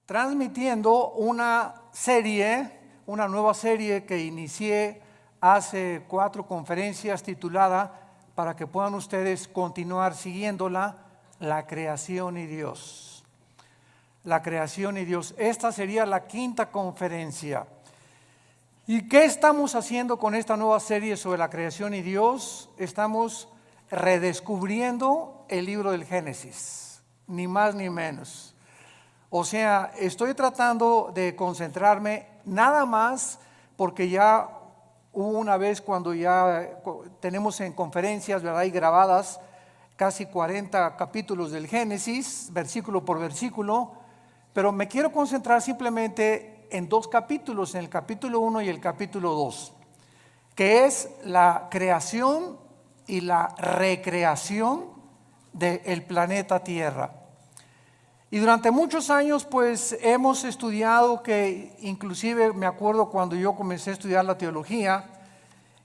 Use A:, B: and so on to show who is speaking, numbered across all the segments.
A: transmitiendo una nueva serie que inicié hace 4 conferencias titulada, para que puedan ustedes continuar siguiéndola, La creación y Dios. La creación y Dios. Esta sería la 5ª conferencia. ¿Y qué estamos haciendo con esta nueva serie sobre la creación y Dios? Estamos redescubriendo el libro del Génesis, ni más ni menos. O sea, estoy tratando de concentrarme nada más porque ya hubo una vez cuando ya tenemos en conferencias, ¿verdad? Y grabadas casi 40 capítulos del Génesis, versículo por versículo, pero me quiero concentrar simplemente en 2 capítulos, en el capítulo 1 y el capítulo 2, que es la creación y la recreación del planeta Tierra. Y durante muchos años pues hemos estudiado, que inclusive me acuerdo cuando yo comencé a estudiar la teología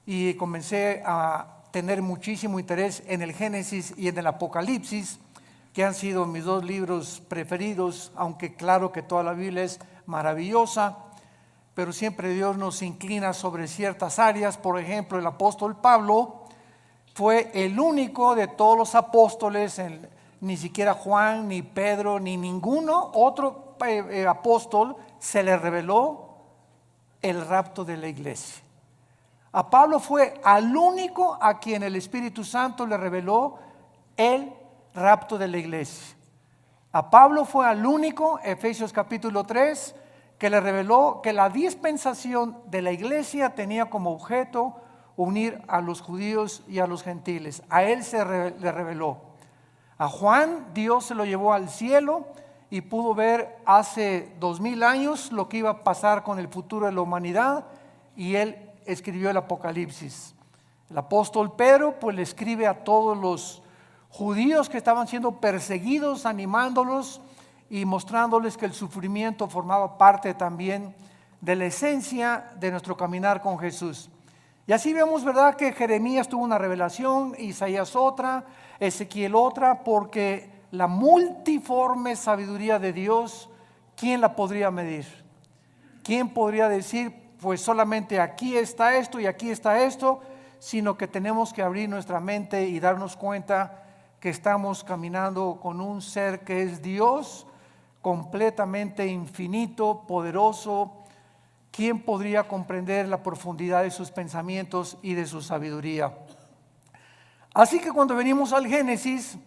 A: y comencé a tener muchísimo interés en el Génesis y en el Apocalipsis, que han sido mis 2 libros preferidos, aunque claro que toda la Biblia es maravillosa, pero siempre Dios nos inclina sobre ciertas áreas. Por ejemplo, el apóstol Pablo fue el único de todos los apóstoles, ni siquiera Juan, ni Pedro, ni ninguno otro apóstol se le reveló el rapto de la iglesia. A Pablo fue al único a quien el Espíritu Santo le reveló el rapto de la iglesia. A Pablo fue al único, Efesios capítulo 3, que le reveló que la dispensación de la iglesia tenía como objeto unir a los judíos y a los gentiles. A él le reveló. A Juan Dios se lo llevó al cielo y pudo ver hace 2000 años lo que iba a pasar con el futuro de la humanidad, y él escribió el Apocalipsis. El apóstol Pedro pues le escribe a todos los judíos que estaban siendo perseguidos, animándolos y mostrándoles que el sufrimiento formaba parte también de la esencia de nuestro caminar con Jesús. Y así vemos, ¿verdad?, que Jeremías tuvo una revelación, Isaías otra, Ezequiel otra, porque la multiforme sabiduría de Dios, ¿quién la podría medir? ¿Quién podría decir, pues solamente aquí está esto y aquí está esto? Sino que tenemos que abrir nuestra mente y darnos cuenta que estamos caminando con un ser que es Dios, completamente infinito, poderoso. ¿Quién podría comprender la profundidad de sus pensamientos y de su sabiduría? Así que cuando venimos al Génesis,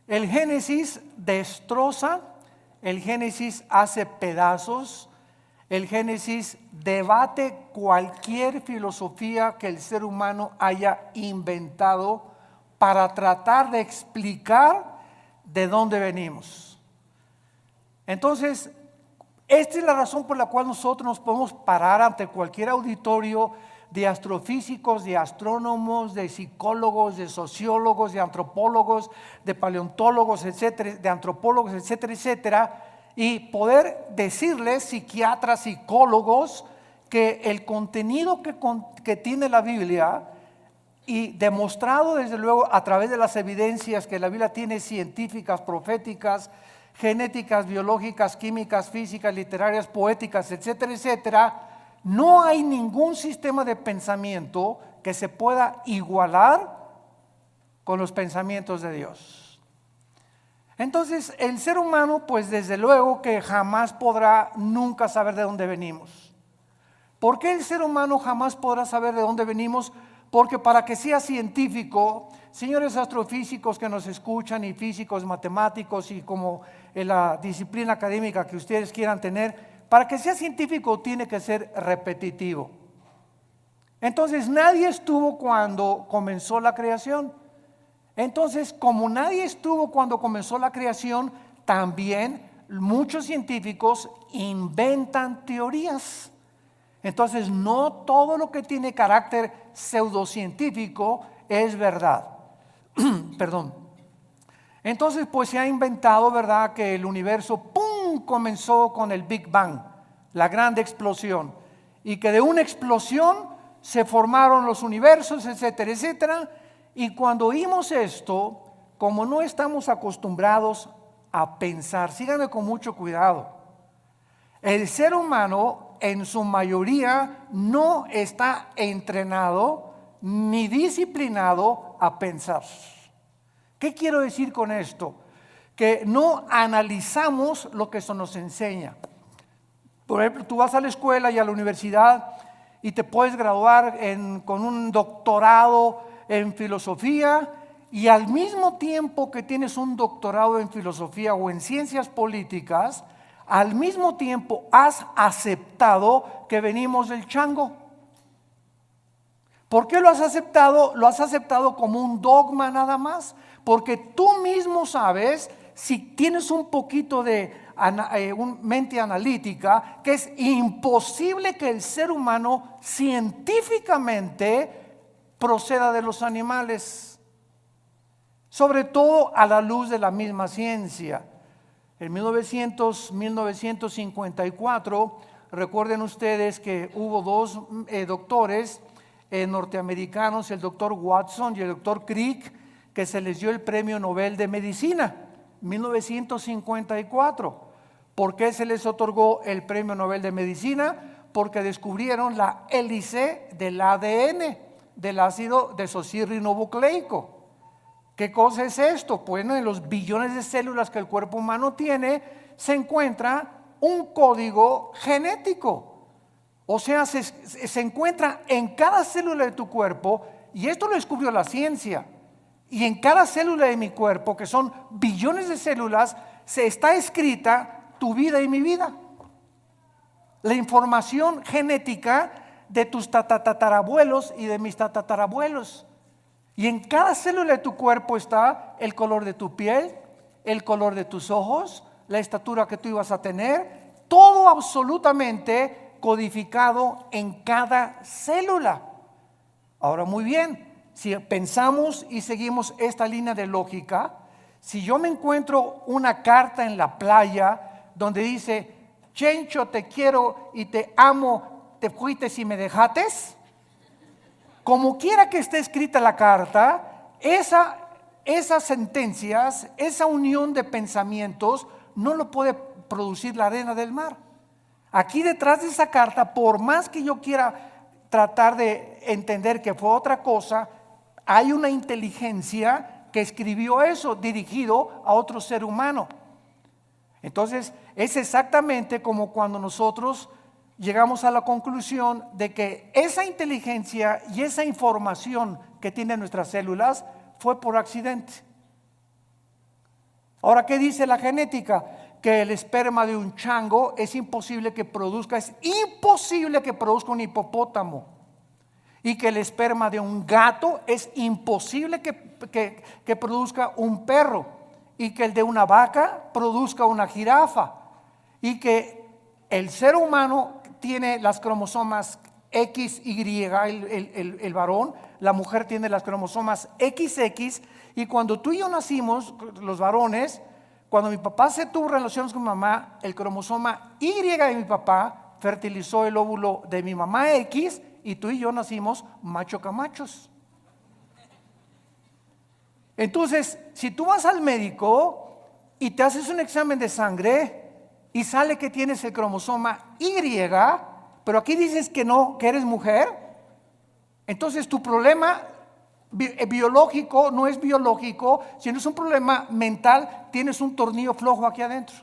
A: el Génesis destroza, el Génesis hace pedazos, el Génesis debate cualquier filosofía que el ser humano haya inventado para tratar de explicar de dónde venimos. Entonces, esta es la razón por la cual nosotros nos podemos parar ante cualquier auditorio de astrofísicos, de astrónomos, de psicólogos, de sociólogos, de antropólogos, de paleontólogos, etcétera, de antropólogos, etcétera, etcétera, y poder decirles, psiquiatras, psicólogos, que el contenido que tiene la Biblia, y demostrado desde luego a través de las evidencias que la Biblia tiene, científicas, proféticas, genéticas, biológicas, químicas, físicas, literarias, poéticas, etcétera, etcétera, no hay ningún sistema de pensamiento que se pueda igualar con los pensamientos de Dios. Entonces, el ser humano, pues desde luego que jamás podrá nunca saber de dónde venimos. ¿Por qué el ser humano jamás podrá saber de dónde venimos? Porque para que sea científico, señores astrofísicos que nos escuchan, y físicos, matemáticos, y como en la disciplina académica que ustedes quieran tener, para que sea científico tiene que ser repetitivo. Entonces nadie estuvo cuando comenzó la creación. Entonces, como nadie estuvo cuando comenzó la creación, también muchos científicos inventan teorías. Entonces, no todo lo que tiene carácter pseudocientífico es verdad. Perdón. Entonces, pues se ha inventado, ¿verdad?, que el universo, ¡pum!, comenzó con el Big Bang, la gran explosión, y que de una explosión se formaron los universos, etcétera, etcétera. Y cuando oímos esto, como no estamos acostumbrados a pensar, síganme con mucho cuidado, El ser humano en su mayoría no está entrenado ni disciplinado a pensar. ¿Qué quiero decir con esto? Que no analizamos lo que eso nos enseña. Por ejemplo, tú vas a la escuela y a la universidad y te puedes graduar con un doctorado en filosofía, y al mismo tiempo que tienes un doctorado en filosofía o en ciencias políticas, al mismo tiempo has aceptado que venimos del chango. ¿Por qué lo has aceptado? Lo has aceptado como un dogma nada más, porque tú mismo sabes, si tienes un poquito de mente analítica, que es imposible que el ser humano científicamente proceda de los animales, sobre todo a la luz de la misma ciencia. En 1954, recuerden ustedes que hubo dos doctores norteamericanos, el doctor Watson y el doctor Crick, que se les dio el premio Nobel de Medicina, 1954. ¿Por qué se les otorgó el premio Nobel de Medicina? Porque descubrieron la hélice del ADN, del ácido desoxirribonucleico. ¿Qué cosa es esto? Bueno, en los billones de células que el cuerpo humano tiene, se encuentra un código genético. O sea, se encuentra en cada célula de tu cuerpo, y esto lo descubrió la ciencia. Y en cada célula de mi cuerpo, que son billones de células, se está escrita tu vida y mi vida. La información genética de tus tatarabuelos y de mis tatarabuelos. Y en cada célula de tu cuerpo está el color de tu piel, el color de tus ojos, la estatura que tú ibas a tener, todo absolutamente codificado en cada célula. Ahora, muy bien, si pensamos y seguimos esta línea de lógica, si yo me encuentro una carta en la playa donde dice: Chencho, te quiero y te amo, te fuiste y me dejates, como quiera que esté escrita la carta, esas sentencias, esa unión de pensamientos no lo puede producir la arena del mar. Aquí detrás de esa carta, por más que yo quiera tratar de entender que fue otra cosa, hay una inteligencia que escribió eso dirigido a otro ser humano. Entonces es exactamente como cuando nosotros llegamos a la conclusión de que esa inteligencia y esa información que tienen nuestras células fue por accidente. Ahora, ¿qué dice la genética? Que el esperma de un chango es imposible que produzca un hipopótamo, y que el esperma de un gato es imposible que produzca un perro, y que el de una vaca produzca una jirafa, y que el ser humano tiene las cromosomas XY, el varón, la mujer tiene las cromosomas XX, y cuando tú y yo nacimos, los varones, cuando mi papá se tuvo relaciones con mi mamá, el cromosoma Y de mi papá fertilizó el óvulo de mi mamá X, y tú y yo nacimos macho camachos. Entonces, si tú vas al médico y te haces un examen de sangre y sale que tienes el cromosoma Y, pero aquí dices que no, que eres mujer, entonces tu problema biológico no es biológico, sino es un problema mental. Tienes un tornillo flojo aquí adentro,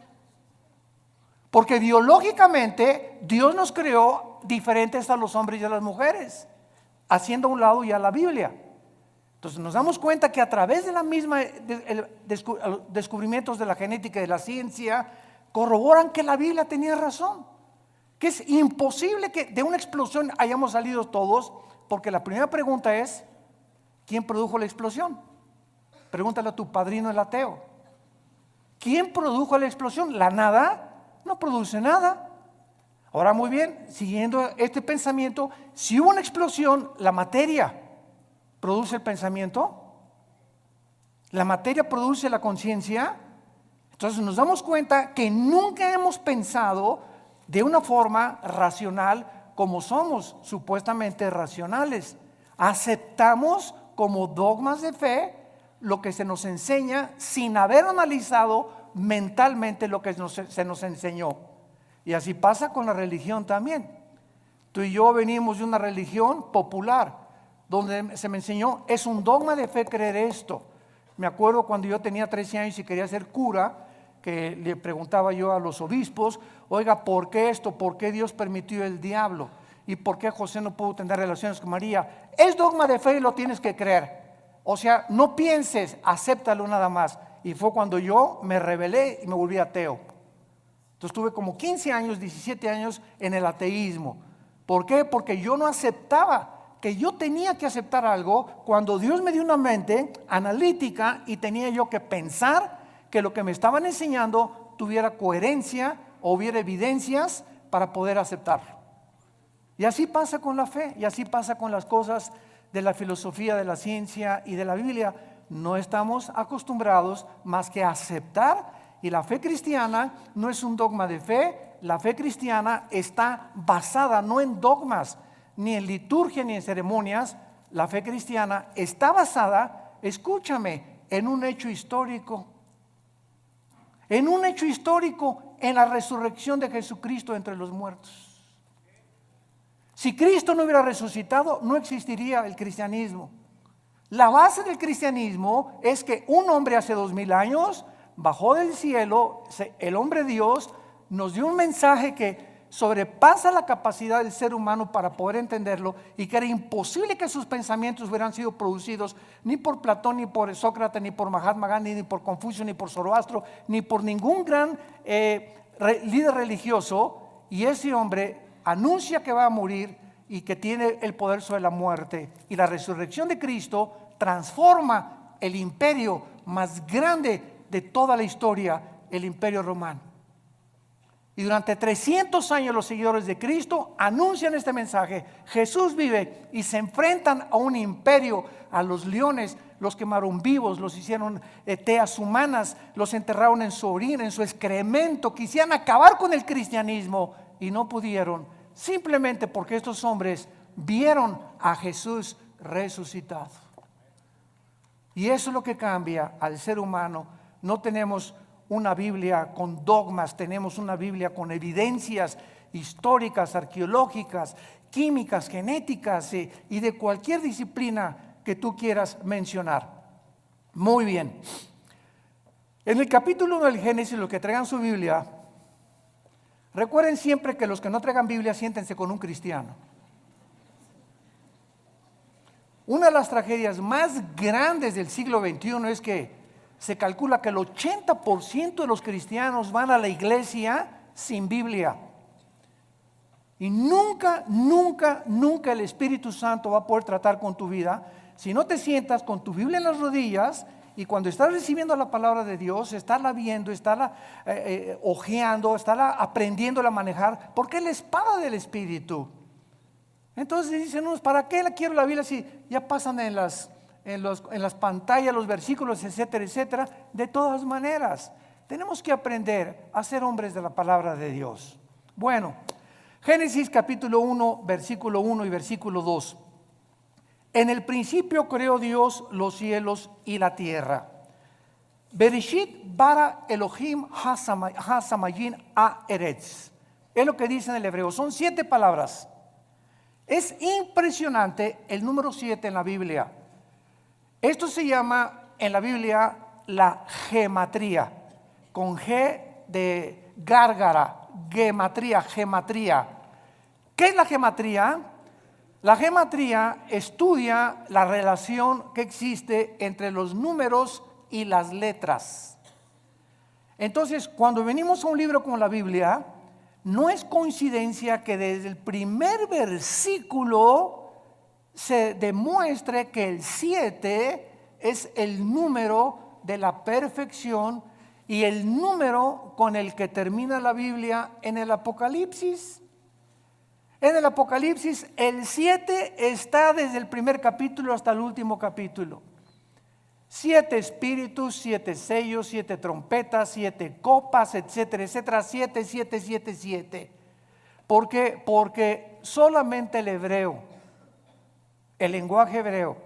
A: porque biológicamente Dios nos creó diferentes a los hombres y a las mujeres, haciendo a un lado ya la Biblia. Entonces nos damos cuenta que a través de la misma descubrimientos de la genética y de la ciencia, corroboran que la Biblia tenía razón, que es imposible que de una explosión hayamos salido todos, porque la primera pregunta es: ¿quién produjo la explosión? Pregúntale a tu padrino el ateo. ¿Quién produjo la explosión? ¿La nada? No produce nada. Ahora, muy bien, siguiendo este pensamiento, si hubo una explosión, la materia produce el pensamiento, la materia produce la conciencia. Entonces nos damos cuenta que nunca hemos pensado de una forma racional como somos supuestamente racionales. Aceptamos como dogmas de fe lo que se nos enseña sin haber analizado mentalmente lo que se nos enseñó. Y así pasa con la religión también. Tú y yo venimos de una religión popular, donde se me enseñó, es un dogma de fe creer esto. Me acuerdo cuando yo tenía 13 años y quería ser cura, que le preguntaba yo a los obispos, oiga, ¿por qué esto? ¿Por qué Dios permitió el diablo? ¿Y por qué José no pudo tener relaciones con María? Es dogma de fe y lo tienes que creer. O sea, no pienses, acéptalo nada más. Y fue cuando yo me rebelé y me volví ateo. Entonces tuve como 15 años, 17 años en el ateísmo. ¿Por qué? Porque yo no aceptaba que yo tenía que aceptar algo cuando Dios me dio una mente analítica y tenía yo que pensar que lo que me estaban enseñando tuviera coherencia o hubiera evidencias para poder aceptarlo. Y así pasa con la fe, y así pasa con las cosas de la filosofía, de la ciencia y de la Biblia. No estamos acostumbrados más que a aceptar, y la fe cristiana no es un dogma de fe. La fe cristiana está basada no en dogmas, ni en liturgia, ni en ceremonias. La fe cristiana está basada, escúchame, en un hecho histórico. En un hecho histórico, en la resurrección de Jesucristo entre los muertos. Si Cristo no hubiera resucitado, no existiría el cristianismo. La base del cristianismo es que un hombre hace 2000 años bajó del cielo, el hombre Dios nos dio un mensaje que sobrepasa la capacidad del ser humano para poder entenderlo, y que era imposible que sus pensamientos hubieran sido producidos ni por Platón, ni por Sócrates, ni por Mahatma Gandhi, ni por Confucio, ni por Zoroastro, ni por ningún gran líder religioso. Y ese hombre anuncia que va a morir y que tiene el poder sobre la muerte, y la resurrección de Cristo transforma el imperio más grande de toda la historia, el imperio romano. Y durante 300 años los seguidores de Cristo anuncian este mensaje: Jesús vive, y se enfrentan a un imperio, a los leones. Los quemaron vivos, los hicieron teas humanas, los enterraron en su orina, en su excremento. Quisieran acabar con el cristianismo y no pudieron, simplemente porque estos hombres vieron a Jesús resucitado. Y eso es lo que cambia al ser humano. No tenemos una Biblia con dogmas, tenemos una Biblia con evidencias históricas, arqueológicas, químicas, genéticas y de cualquier disciplina que tú quieras mencionar. Muy bien. En el capítulo 1 del Génesis, los que traigan su Biblia, recuerden siempre que los que no traigan Biblia, siéntense con un cristiano. Una de las tragedias más grandes del siglo XXI es que se calcula que el 80% de los cristianos van a la iglesia sin Biblia. Y nunca el Espíritu Santo va a poder tratar con tu vida si no te sientas con tu Biblia en las rodillas, y cuando estás recibiendo la palabra de Dios, estarla viendo, estarla hojeando, estarla aprendiéndola a manejar, porque es la espada del Espíritu. Entonces dicen unos, ¿para qué quiero la Biblia si ya pasan en las pantallas los versículos, etcétera, etcétera? De todas maneras, tenemos que aprender a ser hombres de la palabra de Dios. Bueno, Génesis capítulo 1, versículo 1 y versículo 2. En el principio creó Dios los cielos y la tierra. Bereshit bara Elohim ha-samayin ha-eretz. Es lo que dice en el hebreo. Son 7 palabras. Es impresionante el número 7 en la Biblia. Esto se llama en la Biblia la gematría, con G de gárgara, gematría. ¿Qué es la gematría? La gematría estudia la relación que existe entre los números y las letras. Entonces, cuando venimos a un libro como la Biblia, no es coincidencia que desde el primer versículo se demuestre que el 7 es el número de la perfección y el número con el que termina la Biblia en el Apocalipsis. En el Apocalipsis el 7 está desde el primer capítulo hasta el último capítulo. 7 espíritus, 7 sellos, 7 trompetas, 7 copas, etcétera, etcétera. 7, 7, 7, 7. ¿Por qué? Porque solamente el hebreo, el lenguaje hebreo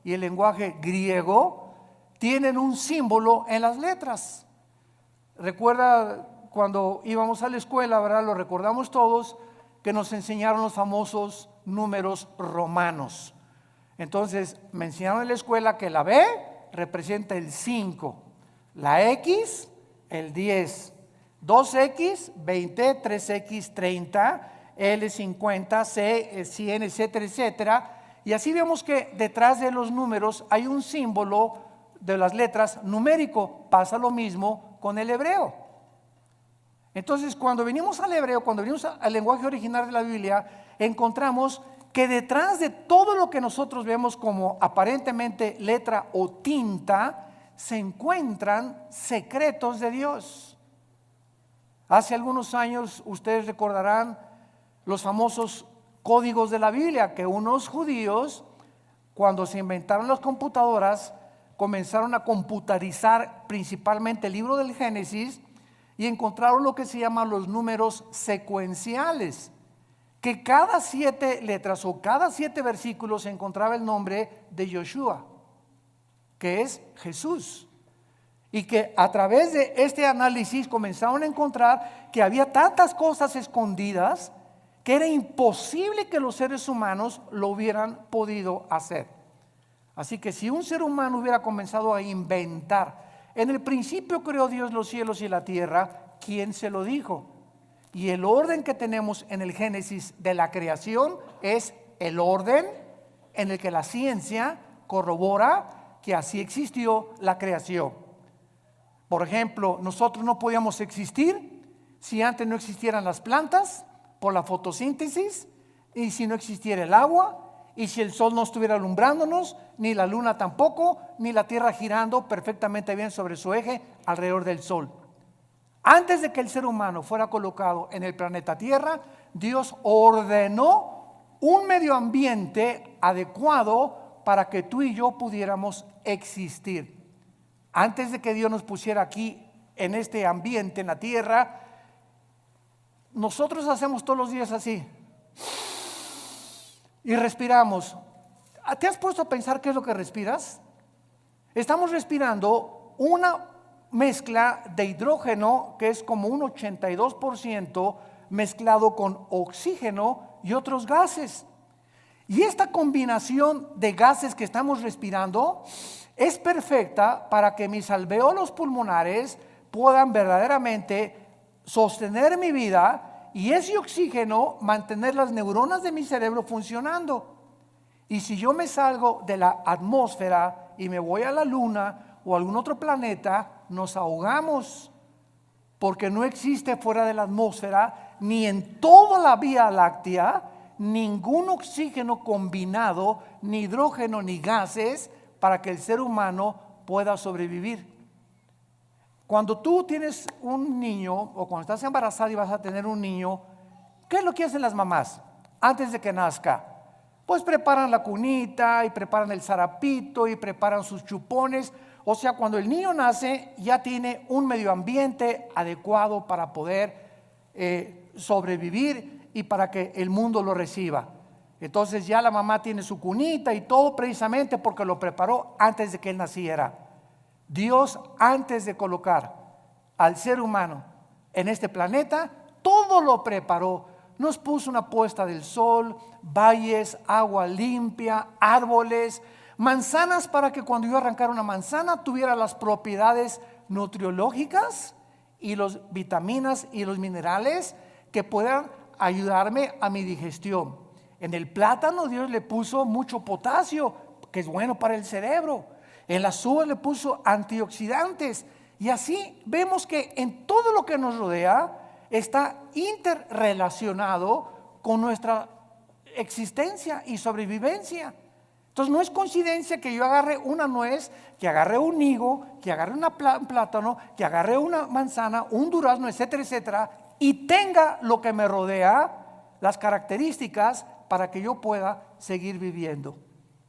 A: y el lenguaje griego tienen un símbolo en las letras. Recuerda cuando íbamos a la escuela, ¿verdad? Lo recordamos todos, que nos enseñaron los famosos números romanos. Entonces me enseñaron en la escuela que la B representa el 5, la X el 10, 2X 20, 3X 30, L 50, C 100, etcétera, etcétera. Y así vemos que detrás de los números hay un símbolo de las letras numérico. Pasa lo mismo con el hebreo. Entonces, cuando venimos al hebreo, cuando venimos al lenguaje original de la Biblia, encontramos que detrás de todo lo que nosotros vemos como aparentemente letra o tinta, se encuentran secretos de Dios. Hace algunos años, ustedes recordarán los famosos códigos de la Biblia, que unos judíos, cuando se inventaron las computadoras, comenzaron a computarizar principalmente el libro del Génesis y encontraron lo que se llaman los números secuenciales, que cada 7 letras o cada 7 versículos se encontraba el nombre de Yoshua, que es Jesús. Y que a través de este análisis comenzaron a encontrar que había tantas cosas escondidas que era imposible que los seres humanos lo hubieran podido hacer. Así que si un ser humano hubiera comenzado a inventar, en el principio creó Dios los cielos y la tierra, ¿quién se lo dijo? Y el orden que tenemos en el Génesis de la creación es el orden en el que la ciencia corrobora que así existió la creación. Por ejemplo, nosotros no podíamos existir si antes no existieran las plantas por la fotosíntesis, y si no existiera el agua, y si el sol no estuviera alumbrándonos, ni la luna tampoco, ni la tierra girando perfectamente bien sobre su eje alrededor del sol. Antes de que el ser humano fuera colocado en el planeta Tierra, Dios ordenó un medio ambiente adecuado para que tú y yo pudiéramos existir. Antes de que Dios nos pusiera aquí en este ambiente, en la tierra, nosotros hacemos todos los días así y respiramos. ¿Te has puesto a pensar qué es lo que respiras? Estamos respirando una mezcla de hidrógeno que es como un 82% mezclado con oxígeno y otros gases. Y esta combinación de gases que estamos respirando es perfecta para que mis alvéolos pulmonares puedan verdaderamente sostener mi vida y ese oxígeno mantener las neuronas de mi cerebro funcionando. Y si yo me salgo de la atmósfera y me voy a la luna o a algún otro planeta, nos ahogamos, porque no existe fuera de la atmósfera ni en toda la Vía Láctea ningún oxígeno combinado, ni hidrógeno ni gases para que el ser humano pueda sobrevivir. Cuando tú tienes un niño o cuando estás embarazada y vas a tener un niño, ¿qué es lo que hacen las mamás antes de que nazca? Pues preparan la cunita y preparan el zarapito y preparan sus chupones. O sea, cuando el niño nace ya tiene un medio ambiente adecuado para poder sobrevivir y para que el mundo lo reciba. Entonces ya la mamá tiene su cunita y todo precisamente porque lo preparó antes de que él naciera. Dios, antes de colocar al ser humano en este planeta, todo lo preparó. Nos puso una puesta del sol, valles, agua limpia, árboles, manzanas para que cuando yo arrancara una manzana tuviera las propiedades nutriológicas y las vitaminas y los minerales que puedan ayudarme a mi digestión. En el plátano Dios le puso mucho potasio, que es bueno para el cerebro. En las uvas le puso antioxidantes. Y así vemos que en todo lo que nos rodea está interrelacionado con nuestra existencia y sobrevivencia. Entonces no es coincidencia que yo agarre una nuez, que agarre un higo, que agarre un plátano, que agarre una manzana, un durazno, etcétera, etcétera, y tenga lo que me rodea, las características para que yo pueda seguir viviendo.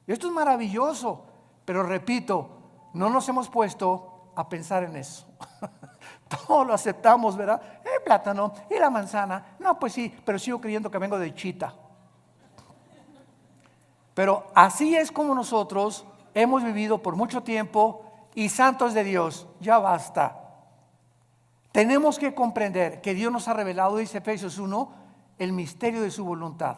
A: Esto es maravilloso, pero repito, no nos hemos puesto a pensar en eso. Todo lo aceptamos, ¿verdad? El plátano y la manzana. No, pues sí, pero sigo creyendo que vengo de Chita. Pero así es como nosotros hemos vivido por mucho tiempo y santos de Dios, ya basta. Tenemos que comprender que Dios nos ha revelado, dice Efesios 1, el misterio de su voluntad.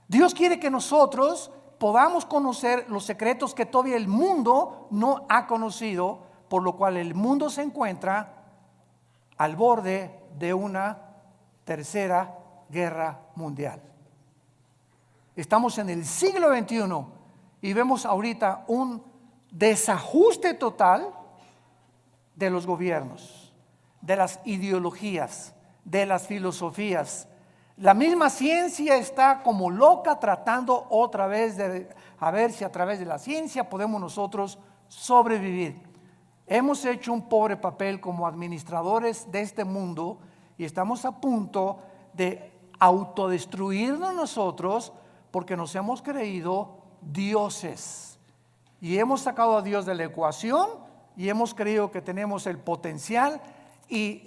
A: Dios quiere que nosotros podamos conocer los secretos que todavía el mundo no ha conocido, por lo cual el mundo se encuentra al borde de una tercera guerra mundial. Estamos en el siglo XXI y vemos ahorita un desajuste total de los gobiernos, de las ideologías, de las filosofías. La misma ciencia está como loca tratando otra vez de a ver si a través de la ciencia podemos nosotros sobrevivir. Hemos hecho un pobre papel como administradores de este mundo y estamos a punto de autodestruirnos nosotros porque nos hemos creído dioses y hemos sacado a Dios de la ecuación y hemos creído que tenemos el potencial y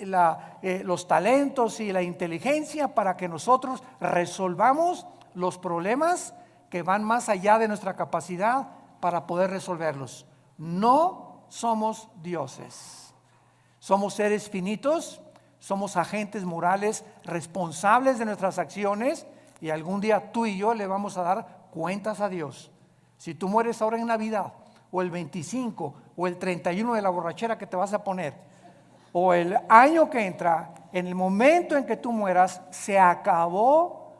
A: los talentos y la inteligencia para que nosotros resolvamos los problemas que van más allá de nuestra capacidad para poder resolverlos. No somos dioses, somos seres finitos, somos agentes morales responsables de nuestras acciones y algún día tú y yo le vamos a dar cuentas a Dios. Si tú mueres ahora en Navidad o el 25 o el 31 de la borrachera que te vas a poner o el año que entra, en el momento en que tú mueras, se acabó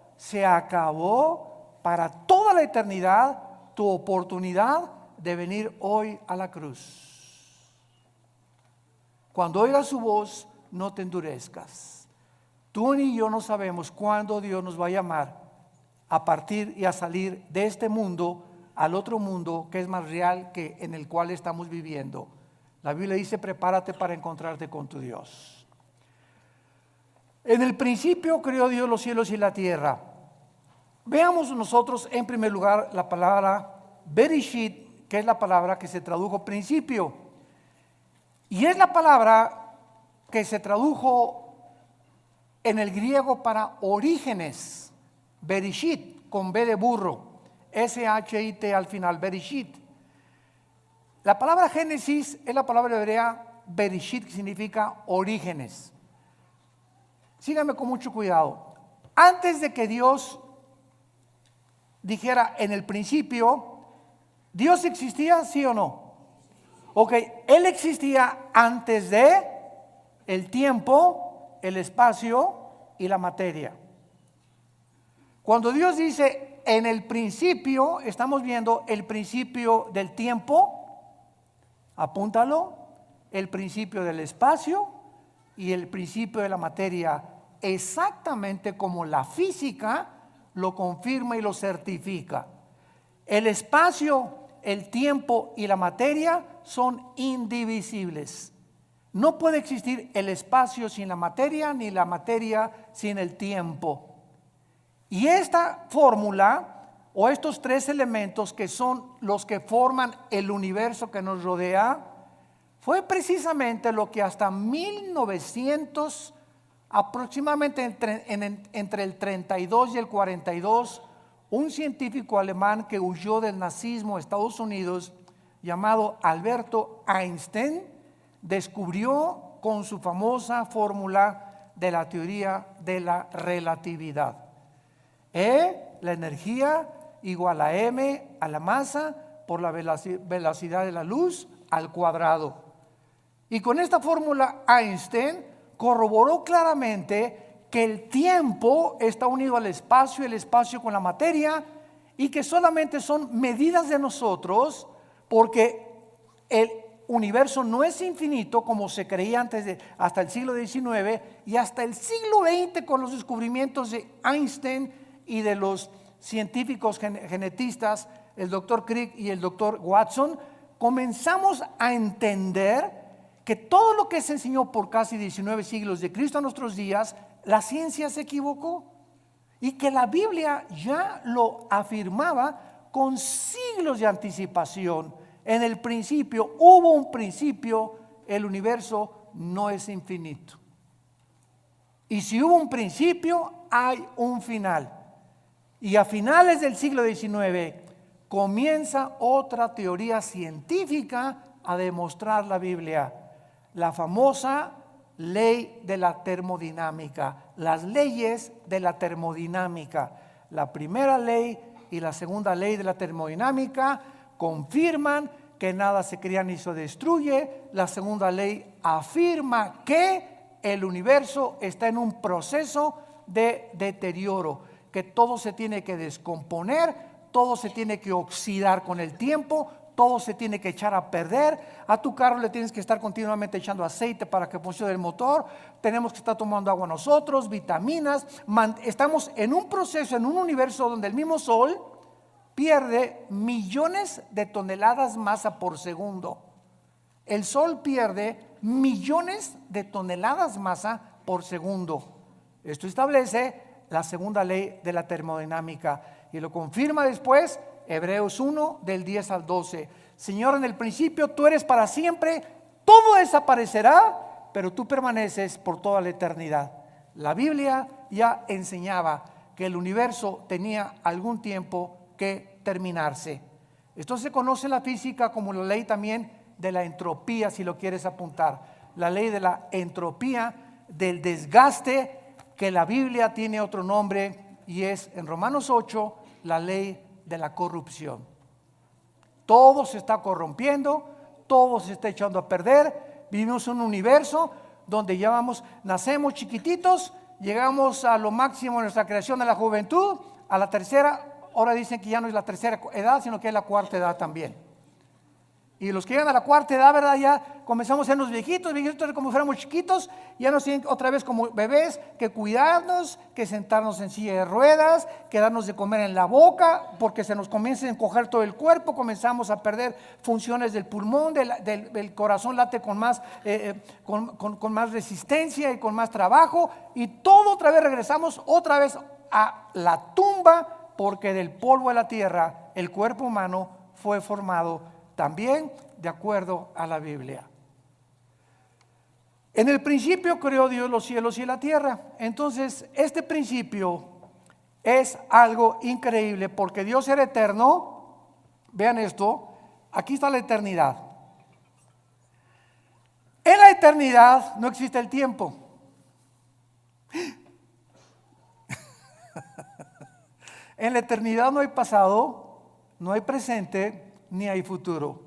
A: para toda la eternidad tu oportunidad de venir hoy a la cruz. Cuando oigas su voz, no te endurezcas. Tú ni yo no sabemos cuándo Dios nos va a llamar a partir y a salir de este mundo al otro mundo que es más real que en el cual estamos viviendo. La Biblia dice, prepárate para encontrarte con tu Dios. En el principio creó Dios los cielos y la tierra. Veamos nosotros en primer lugar la palabra Bereshit, que es la palabra que se tradujo principio. Y es la palabra que se tradujo en el griego para orígenes. Bereshit, con B de burro. S-H-I-T al final, Bereshit. La palabra Génesis es la palabra hebrea Bereshit, que significa orígenes. Síganme con mucho cuidado. Antes de que Dios dijera en el principio, ¿Dios existía, sí o no? Ok, Él existía antes de el tiempo, el espacio y la materia. Cuando Dios dice en el principio, estamos viendo el principio del tiempo, apúntalo, el principio del espacio y el principio de la materia, exactamente como la física lo confirma y lo certifica. El espacio, el tiempo y la materia son indivisibles. No puede existir el espacio sin la materia, ni la materia sin el tiempo. Y esta fórmula o estos tres elementos que son los que forman el universo que nos rodea, fue precisamente lo que hasta 1900, aproximadamente entre el 32 y el 42, un científico alemán que huyó del nazismo a Estados Unidos, llamado Alberto Einstein, descubrió con su famosa fórmula de la teoría de la relatividad. La energía igual a m a la masa por la velocidad de la luz al cuadrado. Y con esta fórmula Einstein corroboró claramente que el tiempo está unido al espacio, el espacio con la materia, y que solamente son medidas de nosotros, porque el universo no es infinito como se creía hasta el siglo XIX y hasta el siglo XX con los descubrimientos de Einstein y de los científicos genetistas, el doctor Crick y el doctor Watson, comenzamos a entender que todo lo que se enseñó por casi 19 siglos de Cristo a nuestros días, la ciencia se equivocó y que la Biblia ya lo afirmaba con siglos de anticipación. En el principio, hubo un principio, el universo no es infinito. Y si hubo un principio, hay un final. Y a finales del siglo XIX comienza otra teoría científica a demostrar la Biblia, la famosa ley de la termodinámica, las leyes de la termodinámica. La primera ley y la segunda ley de la termodinámica confirman que nada se crea ni se destruye. La segunda ley afirma que el universo está en un proceso de deterioro, que todo se tiene que descomponer, todo se tiene que oxidar con el tiempo, todo se tiene que echar a perder. A tu carro le tienes que estar continuamente echando aceite para que funcione el motor. Tenemos que estar tomando agua nosotros, vitaminas. Estamos en un proceso, en un universo donde el mismo Sol pierde millones de toneladas masa por segundo. El Sol pierde millones de toneladas masa por segundo. Esto establece la segunda ley de la termodinámica y lo confirma después Hebreos 1 del 10 al 12. Señor, en el principio tú eres para siempre, todo desaparecerá, pero tú permaneces por toda la eternidad. La Biblia ya enseñaba que el universo tenía algún tiempo que terminarse. Esto se conoce en la física como la ley también de la entropía, si lo quieres apuntar. La ley de la entropía, del desgaste, que la Biblia tiene otro nombre y es en Romanos 8 la ley de la corrupción. Todo se está corrompiendo, todo se está echando a perder. Vivimos en un universo donde nacemos chiquititos, llegamos a lo máximo de nuestra creación de la juventud, a la tercera, ahora dicen que ya no es la tercera edad, sino que es la cuarta edad también. Y los que llegan a la cuarta edad, ¿verdad? Ya comenzamos a sernos viejitos como fuéramos chiquitos, ya nos tienen otra vez como bebés que cuidarnos, que sentarnos en silla de ruedas, que darnos de comer en la boca, porque se nos comienza a encoger todo el cuerpo, comenzamos a perder funciones del pulmón, del corazón late con más resistencia y con más trabajo, y todo otra vez regresamos otra vez a la tumba, porque del polvo de la tierra el cuerpo humano fue formado también de acuerdo a la Biblia. En el principio creó Dios los cielos y la tierra. Entonces este principio es algo increíble porque Dios era eterno. Vean esto, aquí está la eternidad. En la eternidad no existe el tiempo. En la eternidad no hay pasado, no hay presente, ni hay futuro.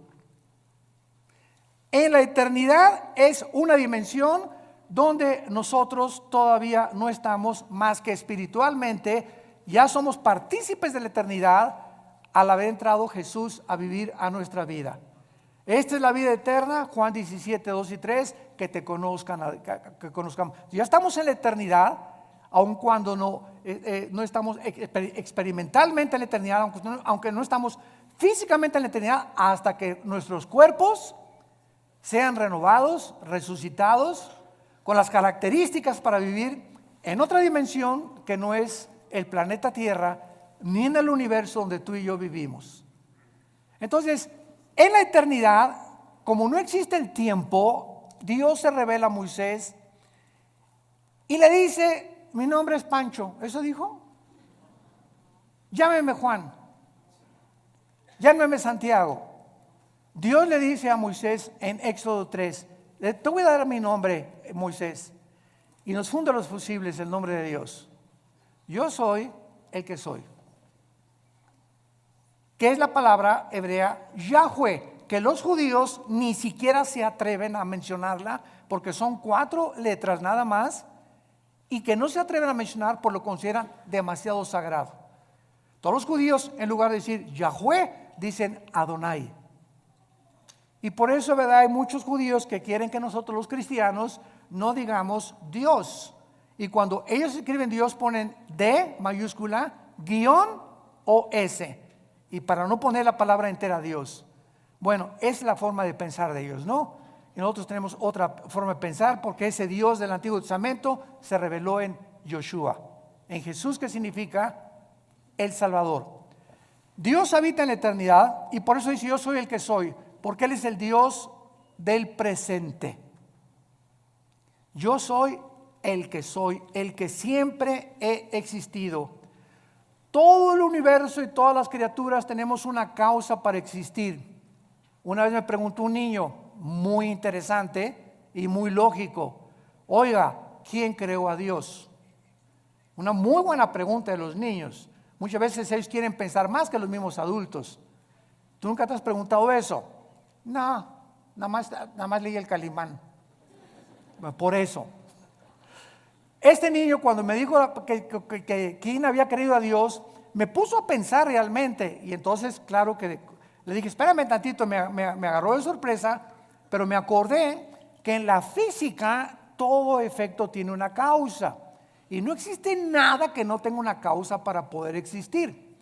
A: En la eternidad es una dimensión donde nosotros todavía no estamos más que espiritualmente, ya somos partícipes de la eternidad al haber entrado Jesús a vivir a nuestra vida. Esta es la vida eterna, Juan 17, 2 y 3, que te conozcan, que conozcamos. Ya estamos en la eternidad, aun cuando no estamos experimentalmente en la eternidad, aunque no estamos físicamente en la eternidad, hasta que nuestros cuerpos sean renovados, resucitados, con las características para vivir en otra dimensión que no es el planeta Tierra, ni en el universo donde tú y yo vivimos. Entonces, en la eternidad, como no existe el tiempo, Dios se revela a Moisés y le dice: mi nombre es Pancho. ¿Eso dijo? Llámeme Juan. Llámeme Santiago. Dios le dice a Moisés en Éxodo 3: te voy a dar mi nombre, Moisés. Y nos funda los fusibles el nombre de Dios. Yo soy el que soy. Que es la palabra hebrea Yahweh, que los judíos ni siquiera se atreven a mencionarla porque son 4 letras nada más, y que no se atreven a mencionar por lo que consideran demasiado sagrado. Todos los judíos, en lugar de decir Yahweh, dicen Adonai. Y por eso, ¿verdad?, hay muchos judíos que quieren que nosotros los cristianos no digamos Dios. Y cuando ellos escriben Dios ponen D mayúscula, guión o S. Y para no poner la palabra entera Dios. Bueno, es la forma de pensar de ellos, ¿no? Y nosotros tenemos otra forma de pensar, porque ese Dios del Antiguo Testamento se reveló en Yoshua, en Jesús, que significa el Salvador. Dios habita en la eternidad y por eso dice: yo soy el que soy, porque Él es el Dios del presente. Yo soy el que siempre he existido. Todo el universo y todas las criaturas tenemos una causa para existir. Una vez me preguntó un niño, muy interesante y muy lógico: Oiga, ¿quién creó a Dios? Una muy buena pregunta de los niños. Muchas veces ellos quieren pensar más que los mismos adultos. ¿Tú nunca te has preguntado eso? No, nada más leí el Calimán. Por eso. Este niño, cuando me dijo que quién había creído a Dios, me puso a pensar realmente. Y entonces, claro que le dije, espérame tantito, me agarró de sorpresa, pero me acordé que en la física todo efecto tiene una causa. Y no existe nada que no tenga una causa para poder existir.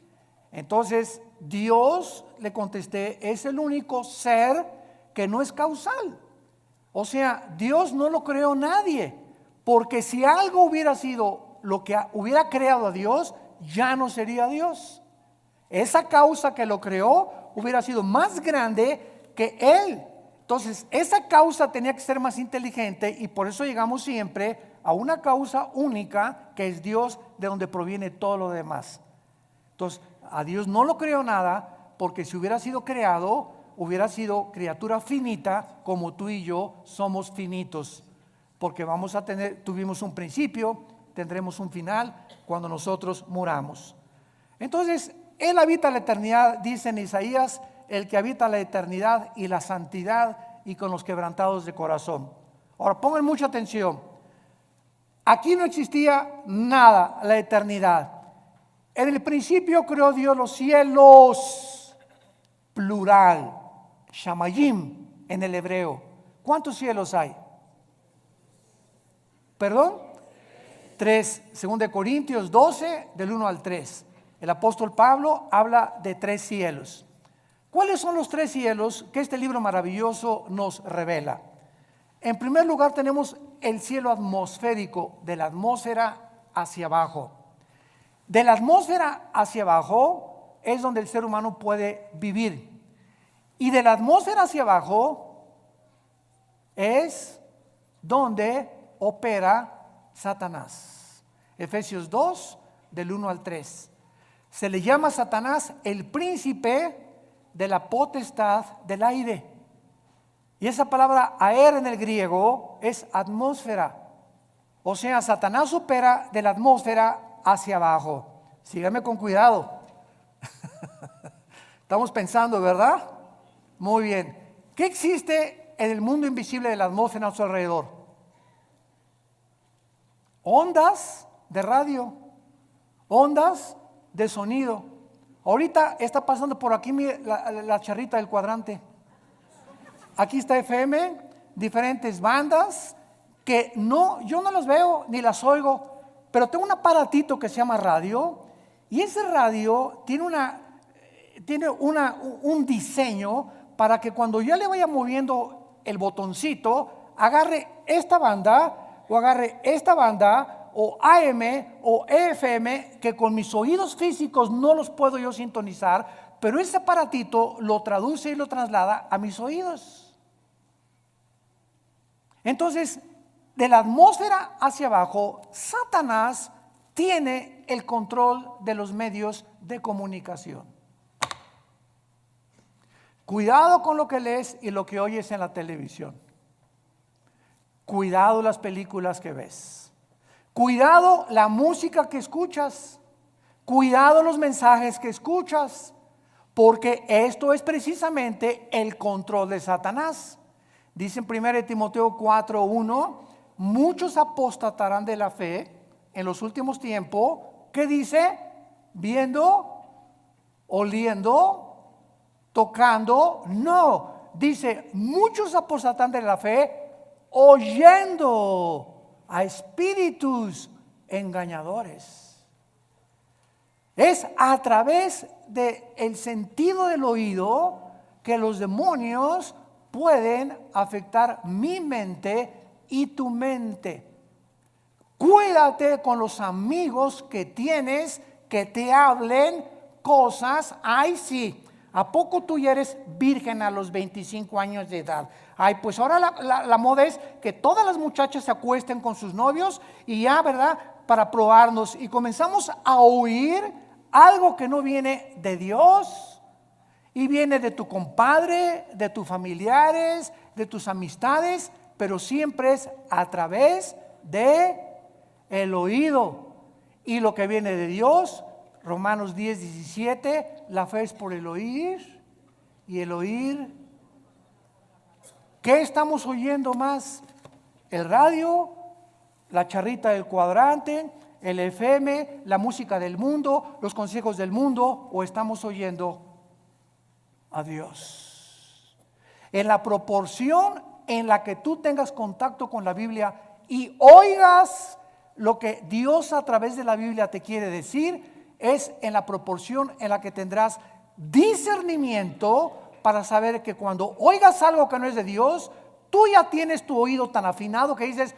A: Entonces, Dios, le contesté, es el único ser que no es causal. O sea, Dios no lo creó nadie, porque si algo hubiera sido lo que hubiera creado a Dios, ya no sería Dios. Esa causa que lo creó hubiera sido más grande que Él. Entonces, esa causa tenía que ser más inteligente y por eso llegamos siempre a una causa única que es Dios, de donde proviene todo lo demás. Entonces, a Dios no lo creó nada, porque si hubiera sido creado, hubiera sido criatura finita, como tú y yo somos finitos, porque tuvimos un principio, tendremos un final cuando nosotros muramos. Entonces, Él habita la eternidad, dice en Isaías, el que habita la eternidad y la santidad y con los quebrantados de corazón. Ahora pongan mucha atención. Aquí no existía nada, la eternidad. En el principio creó Dios los cielos, plural, shamayim en el hebreo. ¿Cuántos cielos hay? ¿Perdón? 3, 2 Corintios 12, del 1 al 3. El apóstol Pablo habla de 3 cielos. ¿Cuáles son los 3 cielos que este libro maravilloso nos revela? En primer lugar tenemos el cielo atmosférico, de la atmósfera hacia abajo. De la atmósfera hacia abajo es donde el ser humano puede vivir. Y de la atmósfera hacia abajo es donde opera Satanás. Efesios 2, del 1 al 3. Se le llama a Satanás el príncipe de la potestad del aire. Y esa palabra aer en el griego es atmósfera. O sea, Satanás opera de la atmósfera hacia abajo. Síganme con cuidado. Estamos pensando, ¿verdad? Muy bien. ¿Qué existe en el mundo invisible de la atmósfera a nuestro alrededor? Ondas de radio, ondas de sonido. Ahorita está pasando por aquí la charrita del cuadrante. Aquí está FM, diferentes bandas que yo no las veo ni las oigo, pero tengo un aparatito que se llama radio y ese radio tiene un diseño para que cuando yo le vaya moviendo el botoncito, agarre esta banda o agarre esta banda o AM o FM, que con mis oídos físicos no los puedo yo sintonizar, pero ese aparatito lo traduce y lo traslada a mis oídos. Entonces, de la atmósfera hacia abajo, Satanás tiene el control de los medios de comunicación. Cuidado con lo que lees y lo que oyes en la televisión. Cuidado las películas que ves. Cuidado la música que escuchas. Cuidado los mensajes que escuchas. Porque esto es precisamente el control de Satanás. Dice en 1 Timoteo 4:1, muchos apostatarán de la fe en los últimos tiempos. ¿Qué dice? Viendo, oliendo, tocando. No, dice, muchos apostatarán de la fe oyendo a espíritus engañadores. Es a través del sentido del oído que los demonios pueden afectar mi mente y tu mente. Cuídate con los amigos que tienes que te hablen cosas. Ay, sí, ¿a poco tú ya eres virgen a los 25 años de edad? Ay, pues ahora la moda es que todas las muchachas se acuesten con sus novios y ya, ¿verdad? Para probarnos. Y comenzamos a oír algo que no viene de Dios. Y viene de tu compadre, de tus familiares, de tus amistades, pero siempre es a través de el oído. Y lo que viene de Dios, Romanos 10:17, la fe es por el oír y el oír. ¿Qué estamos oyendo más? ¿El radio? ¿La charrita del cuadrante? ¿El FM? ¿La música del mundo? ¿Los consejos del mundo? ¿O estamos oyendo a Dios? En la proporción en la que tú tengas contacto con la Biblia y oigas lo que Dios a través de la Biblia te quiere decir, es en la proporción en la que tendrás discernimiento para saber que cuando oigas algo que no es de Dios, tú ya tienes tu oído tan afinado que dices,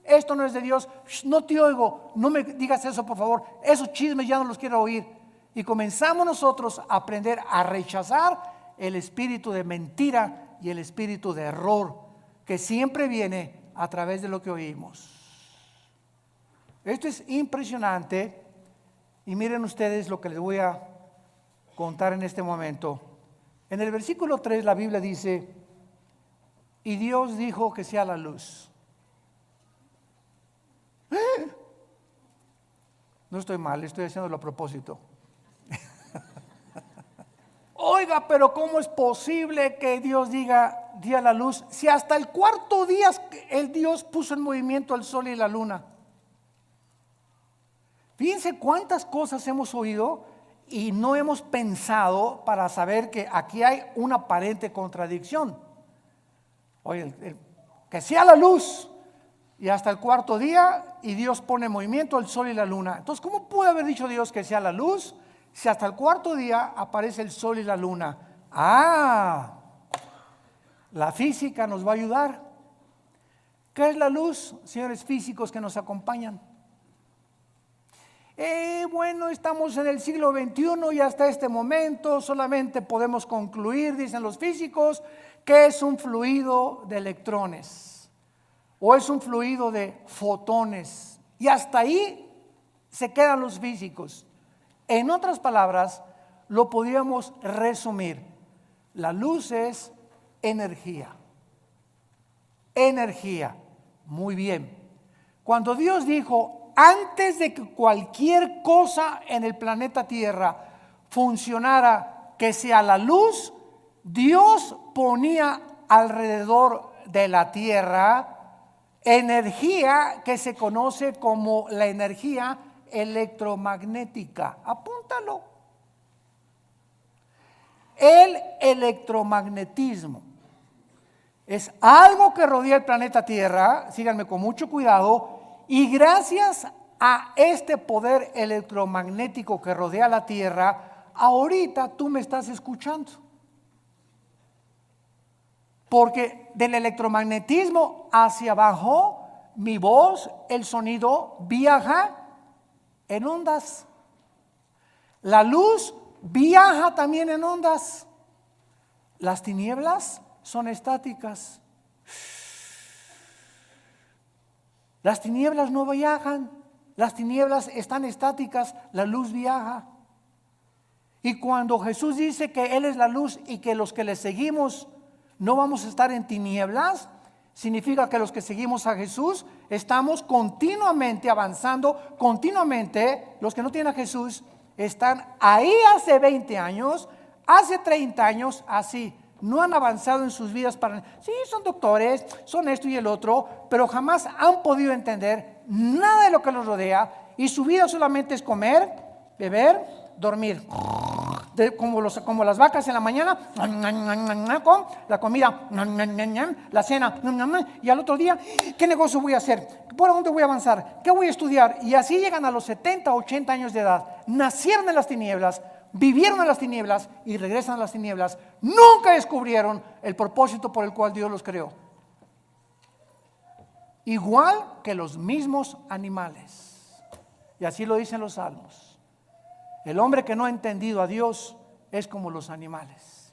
A: esto no es de Dios, no te oigo, no me digas eso por favor, esos chismes ya no los quiero oír. Y comenzamos nosotros a aprender a rechazar el espíritu de mentira y el espíritu de error que siempre viene a través de lo que oímos. Esto es impresionante y miren ustedes lo que les voy a contar en este momento. En el versículo 3 la Biblia dice, y Dios dijo que sea la luz. No estoy mal, estoy haciéndolo a propósito. Oiga, pero ¿cómo es posible que Dios diga día la luz si hasta el cuarto día el Dios puso en movimiento el sol y la luna? Fíjense cuántas cosas hemos oído y no hemos pensado para saber que aquí hay una aparente contradicción. Oye, que sea la luz y hasta el cuarto día y Dios pone en movimiento el sol y la luna. Entonces, ¿cómo puede haber dicho Dios que sea la luz si hasta el cuarto día aparece el sol y la luna? La física nos va a ayudar. ¿Qué es la luz, señores físicos que nos acompañan? Bueno, estamos en el siglo XXI y hasta este momento solamente podemos concluir, dicen los físicos, que es un fluido de electrones o es un fluido de fotones. Y hasta ahí se quedan los físicos. En otras palabras, lo podríamos resumir. La luz es energía. Energía. Muy bien. Cuando Dios dijo, antes de que cualquier cosa en el planeta Tierra funcionara, que sea la luz, Dios ponía alrededor de la Tierra energía que se conoce como la energía electromagnética. Apúntalo. El electromagnetismo es algo que rodea el planeta Tierra, síganme con mucho cuidado, y gracias a este poder electromagnético que rodea la Tierra, ahorita tú me estás escuchando. Porque del electromagnetismo hacia abajo, mi voz, el sonido, viaja en ondas. La luz viaja también en ondas. Las tinieblas son estáticas. Las tinieblas no viajan, las tinieblas están estáticas, la luz viaja. Y cuando Jesús dice que Él es la luz y que los que le seguimos no vamos a estar en tinieblas, significa que los que seguimos a Jesús estamos continuamente avanzando, continuamente. Los que no tienen a Jesús están ahí hace 20 años, hace 30 años, así. No han avanzado en sus vidas sí, son doctores, son esto y el otro, pero jamás han podido entender nada de lo que los rodea y su vida solamente es comer, beber, dormir. Como las vacas en la mañana, con la comida, la cena, y al otro día, ¿qué negocio voy a hacer? ¿Por dónde voy a avanzar? ¿Qué voy a estudiar? Y así llegan a los 70, 80 años de edad, nacieron en las tinieblas, vivieron en las tinieblas y regresan a las tinieblas. Nunca descubrieron el propósito por el cual Dios los creó. Igual que los mismos animales. Y así lo dicen los salmos. El hombre que no ha entendido a Dios es como los animales.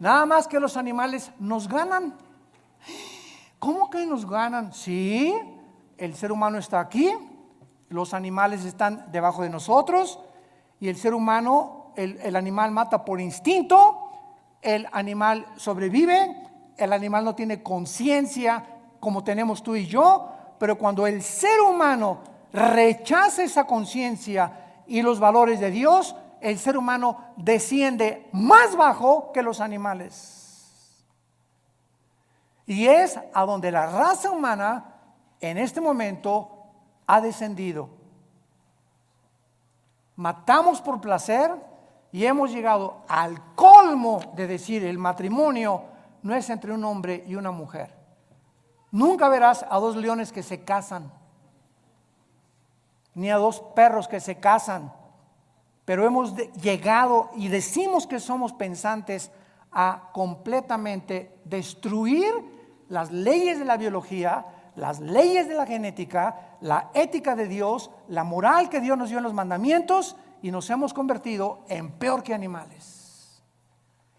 A: Nada más que los animales nos ganan. ¿Cómo que nos ganan? Sí, el ser humano está aquí, los animales están debajo de nosotros y el ser humano, el animal mata por instinto, el animal sobrevive, el animal no tiene conciencia como tenemos tú y yo, pero cuando el ser humano rechaza esa conciencia y los valores de Dios, el ser humano desciende más bajo que los animales. Y es a donde la raza humana en este momento ha descendido. Matamos por placer y hemos llegado al colmo de decir el matrimonio no es entre un hombre y una mujer. Nunca verás a dos leones que se casan, ni a dos perros que se casan, pero hemos llegado y decimos que somos pensantes a completamente destruir las leyes de la biología, las leyes de la genética, la ética de Dios, la moral que Dios nos dio en los mandamientos, y nos hemos convertido en peor que animales.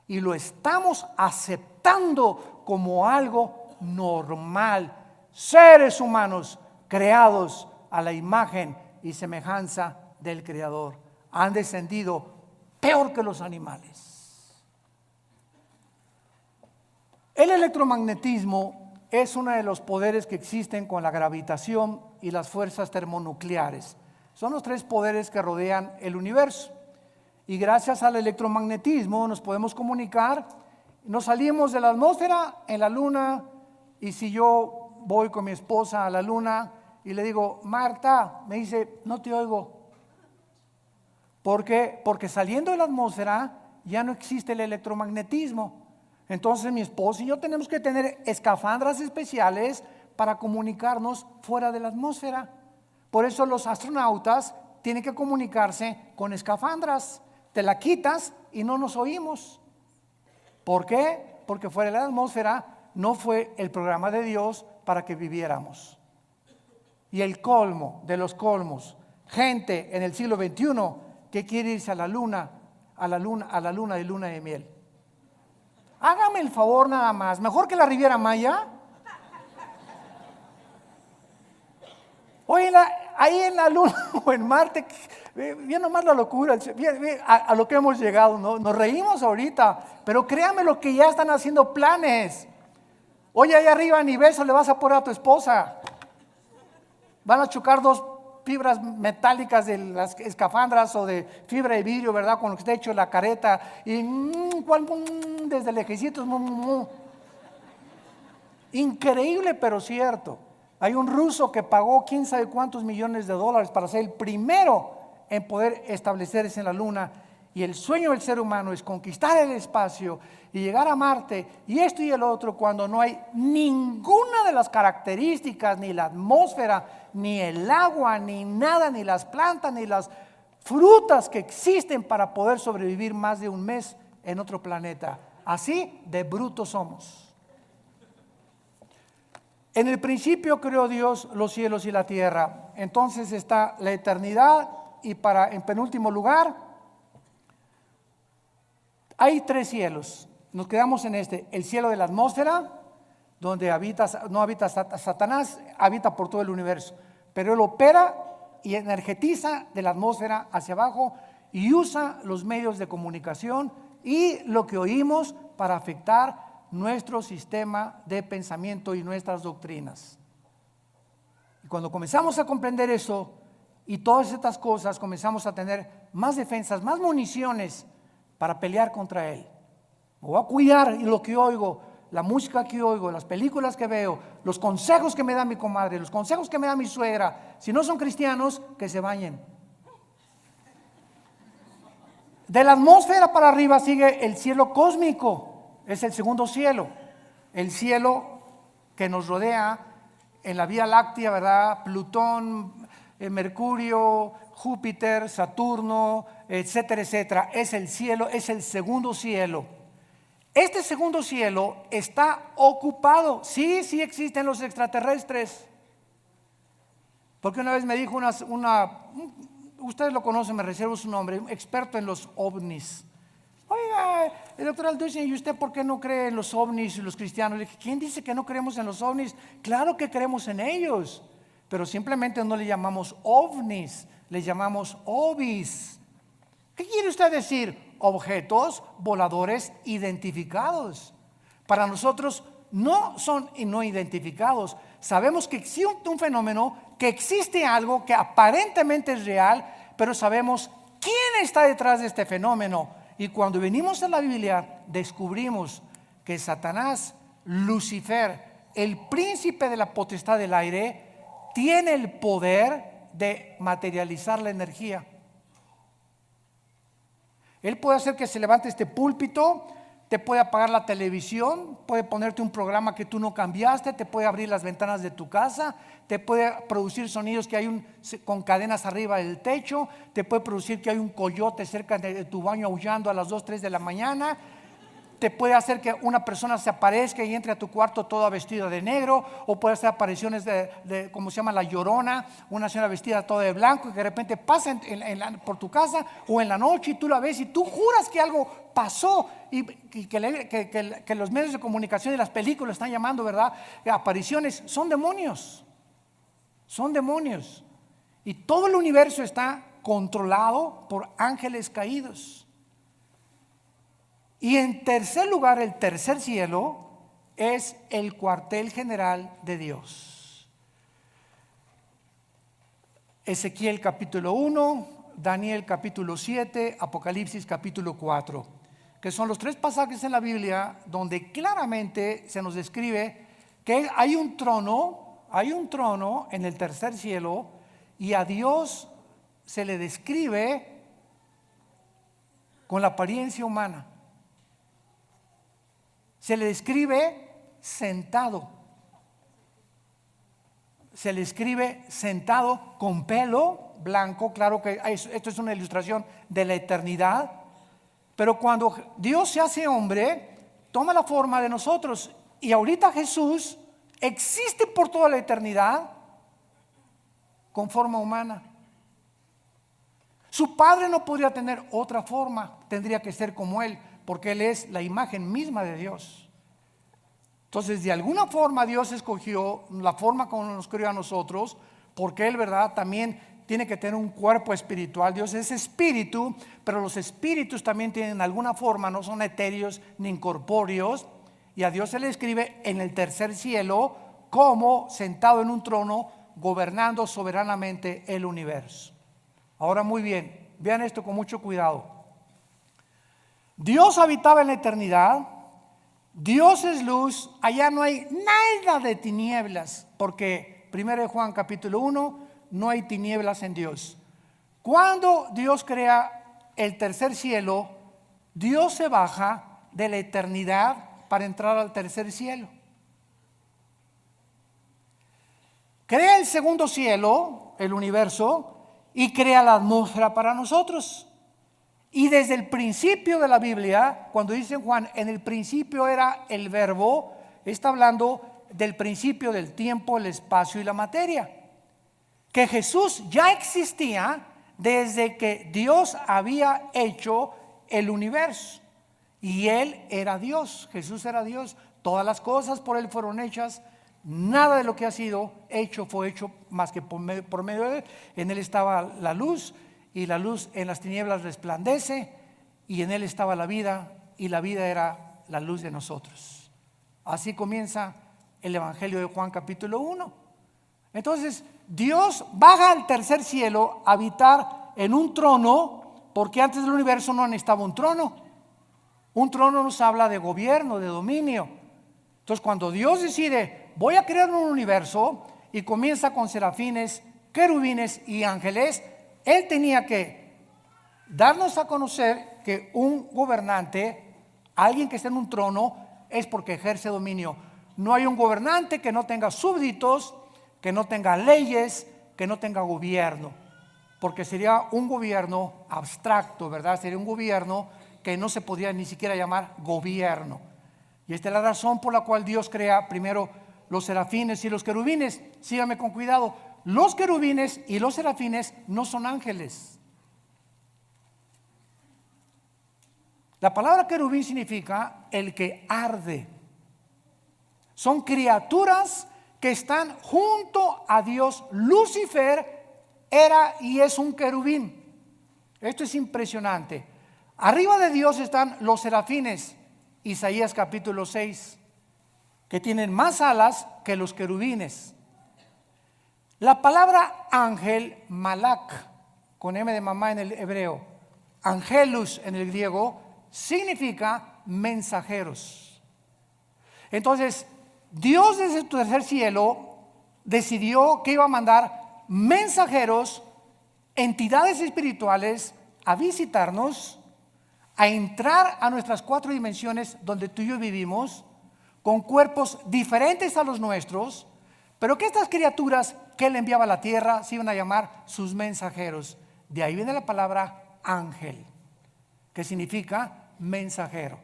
A: Y lo estamos aceptando como algo normal. Seres humanos creados a la imagen y semejanza del Creador han descendido peor que los animales. El electromagnetismo es uno de los poderes que existen con la gravitación y las fuerzas termonucleares. Son los tres poderes que rodean el universo. Y gracias al electromagnetismo nos podemos comunicar. Nos salimos de la atmósfera en la luna, y si yo voy con mi esposa a la luna y le digo, Marta, me dice, no te oigo. ¿Por qué? Porque saliendo de la atmósfera ya no existe el electromagnetismo. Entonces mi esposa y yo tenemos que tener escafandras especiales para comunicarnos fuera de la atmósfera. Por eso los astronautas tienen que comunicarse con escafandras. Te la quitas y no nos oímos. ¿Por qué? Porque fuera de la atmósfera no fue el programa de Dios para que viviéramos. Y el colmo de los colmos, gente en el siglo XXI que quiere irse a la luna de luna de miel. Hágame el favor nada más, mejor que la Riviera Maya. Oye, ahí en la luna o en Marte, bien nomás la locura, bien, a lo que hemos llegado, ¿no? Nos reímos ahorita, pero créame lo que ya están haciendo planes. Oye, ahí arriba ni beso le vas a poner a tu esposa. Van a chocar dos fibras metálicas de las escafandras o de fibra de vidrio, ¿verdad? Con lo que está hecho la careta y desde lejecitos. Increíble, pero cierto. Hay un ruso que pagó quién sabe cuántos millones de dólares para ser el primero en poder establecerse en la luna. Y el sueño del ser humano es conquistar el espacio y llegar a Marte y esto y el otro, cuando no hay ninguna de las características, ni la atmósfera, ni el agua, ni nada, ni las plantas, ni las frutas que existen para poder sobrevivir más de un mes en otro planeta. Así de brutos somos. En el principio creó Dios los cielos y la tierra. Entonces está la eternidad y en penúltimo lugar hay tres cielos. Nos quedamos en el cielo de la atmósfera, donde no habita Satanás, habita por todo el universo. Pero él opera y energetiza de la atmósfera hacia abajo y usa los medios de comunicación y lo que oímos para afectar nuestro sistema de pensamiento y nuestras doctrinas. Y cuando comenzamos a comprender eso y todas estas cosas, comenzamos a tener más defensas, más municiones para pelear contra él. Me voy a cuidar y lo que oigo, la música que oigo, las películas que veo, los consejos que me da mi comadre, los consejos que me da mi suegra. Si no son cristianos, que se bañen. De la atmósfera para arriba sigue el cielo cósmico. Es el segundo cielo, el cielo que nos rodea en la Vía Láctea, ¿verdad? Plutón, Mercurio, Júpiter, Saturno, etcétera, etcétera. Es el cielo, es el segundo cielo. Este segundo cielo está ocupado. Sí existen los extraterrestres. Porque una vez me dijo ustedes lo conocen, me reservo su nombre, un experto en los ovnis. Oiga, el doctor Alducin, ¿y usted por qué no cree en los ovnis y los cristianos? Le dije, ¿quién dice que no creemos en los ovnis? Claro que creemos en ellos, pero simplemente no le llamamos ovnis, le llamamos ovis. ¿Qué quiere usted decir? Objetos voladores identificados. Para nosotros no son no identificados. Sabemos que existe un fenómeno, que existe algo que aparentemente es real, pero sabemos quién está detrás de este fenómeno. Y cuando venimos a la Biblia, descubrimos que Satanás, Lucifer, el príncipe de la potestad del aire, tiene el poder de materializar la energía. Él puede hacer que se levante este púlpito, te puede apagar la televisión, puede ponerte un programa que tú no cambiaste, te puede abrir las ventanas de tu casa, te puede producir sonidos que hay con cadenas arriba del techo, te puede producir que hay un coyote cerca de tu baño aullando a las 2, 3 de la mañana. Te puede hacer que una persona se aparezca y entre a tu cuarto toda vestida de negro, o puede hacer apariciones de como se llama La Llorona, una señora vestida toda de blanco y que de repente pasa por tu casa o en la noche y tú la ves y tú juras que algo pasó y que los medios de comunicación y las películas están llamando, ¿verdad? Apariciones. Son demonios, y todo el universo está controlado por ángeles caídos. Y en tercer lugar, el tercer cielo es el cuartel general de Dios. Ezequiel capítulo 1, Daniel capítulo 7, Apocalipsis capítulo 4, que son los tres pasajes en la Biblia donde claramente se nos describe que hay un trono en el tercer cielo, y a Dios se le describe con la apariencia humana. Se le describe sentado. Se le escribe sentado con pelo blanco. Claro que esto es una ilustración de la eternidad. Pero cuando Dios se hace hombre, toma la forma de nosotros. Y ahorita Jesús existe por toda la eternidad con forma humana. Su Padre no podría tener otra forma, tendría que ser como Él, porque Él es la imagen misma de Dios. Entonces, de alguna forma Dios escogió la forma como nos creó a nosotros, porque Él, ¿verdad?, también tiene que tener un cuerpo espiritual. Dios es espíritu, pero los espíritus también tienen alguna forma, no son etéreos ni incorpóreos, y a Dios se le escribe en el tercer cielo como sentado en un trono, gobernando soberanamente el universo. Ahora, muy bien, vean esto con mucho cuidado. Dios habitaba en la eternidad. Dios es luz. Allá no hay nada de tinieblas, porque 1 Juan capítulo 1, no hay tinieblas en Dios. Cuando Dios crea el tercer cielo, Dios se baja de la eternidad para entrar al tercer cielo. Crea el segundo cielo, el universo, y crea la atmósfera para nosotros. Y desde el principio de la Biblia, cuando dice Juan, en el principio era el verbo, está hablando del principio del tiempo, el espacio y la materia. Que Jesús ya existía desde que Dios había hecho el universo. Y Él era Dios, Jesús era Dios. Todas las cosas por Él fueron hechas. Nada de lo que ha sido hecho fue hecho más que por medio de Él. En Él estaba la luz, y la luz en las tinieblas resplandece, y en Él estaba la vida, y la vida era la luz de nosotros. Así comienza el Evangelio de Juan capítulo 1. Entonces Dios baja al tercer cielo a habitar en un trono, porque antes del universo no necesitaba un trono. Un trono nos habla de gobierno, de dominio. Entonces, cuando Dios decide, voy a crear un universo, y comienza con serafines, querubines y ángeles, Él tenía que darnos a conocer que un gobernante, alguien que está en un trono, es porque ejerce dominio. No hay un gobernante que no tenga súbditos, que no tenga leyes, que no tenga gobierno, porque sería un gobierno abstracto, ¿verdad? Sería un gobierno que no se podría ni siquiera llamar gobierno. Y esta es la razón por la cual Dios crea primero los serafines y los querubines. Síganme con cuidado. Los querubines y los serafines no son ángeles. La palabra querubín significa el que arde. Son criaturas que están junto a Dios. Lucifer era y es un querubín. Esto es impresionante. Arriba de Dios están los serafines, Isaías capítulo 6, que tienen más alas que los querubines. La palabra ángel, malak, con M de mamá en el hebreo, angelus en el griego, significa mensajeros. Entonces, Dios desde su tercer cielo decidió que iba a mandar mensajeros, entidades espirituales, a visitarnos, a entrar a nuestras 4 dimensiones donde tú y yo vivimos, con cuerpos diferentes a los nuestros, pero que estas criaturas que Él enviaba a la tierra se iban a llamar sus mensajeros. De ahí viene la palabra ángel, que significa mensajero.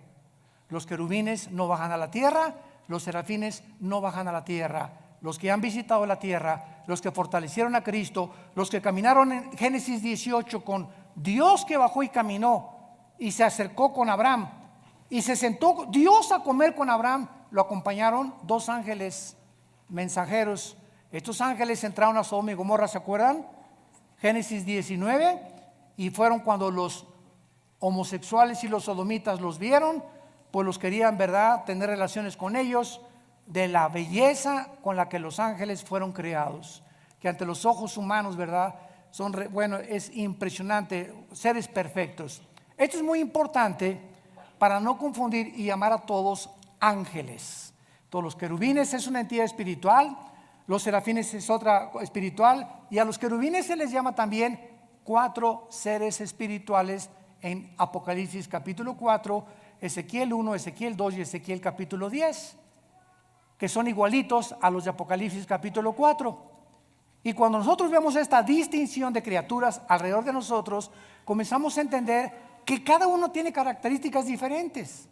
A: Los querubines no bajan a la tierra, los serafines no bajan a la tierra. Los que han visitado la tierra, los que fortalecieron a Cristo, los que caminaron en Génesis 18 con Dios que bajó y caminó y se acercó con Abraham y se sentó Dios a comer con Abraham, lo acompañaron 2 ángeles mensajeros. Estos ángeles entraron a Sodoma y Gomorra, ¿se acuerdan? Génesis 19, y fueron cuando los homosexuales y los sodomitas los vieron, pues los querían, ¿verdad?, tener relaciones con ellos, de la belleza con la que los ángeles fueron creados, que ante los ojos humanos, ¿verdad?, son, bueno, es impresionante, seres perfectos. Esto es muy importante para no confundir y llamar a todos ángeles. Todos los querubines es una entidad espiritual, los serafines es otra espiritual, y a los querubines se les llama también 4 seres espirituales en Apocalipsis capítulo 4, Ezequiel 1, Ezequiel 2 y Ezequiel capítulo 10, que son igualitos a los de Apocalipsis capítulo 4. Y cuando nosotros vemos esta distinción de criaturas alrededor de nosotros, comenzamos a entender que cada uno tiene características diferentes.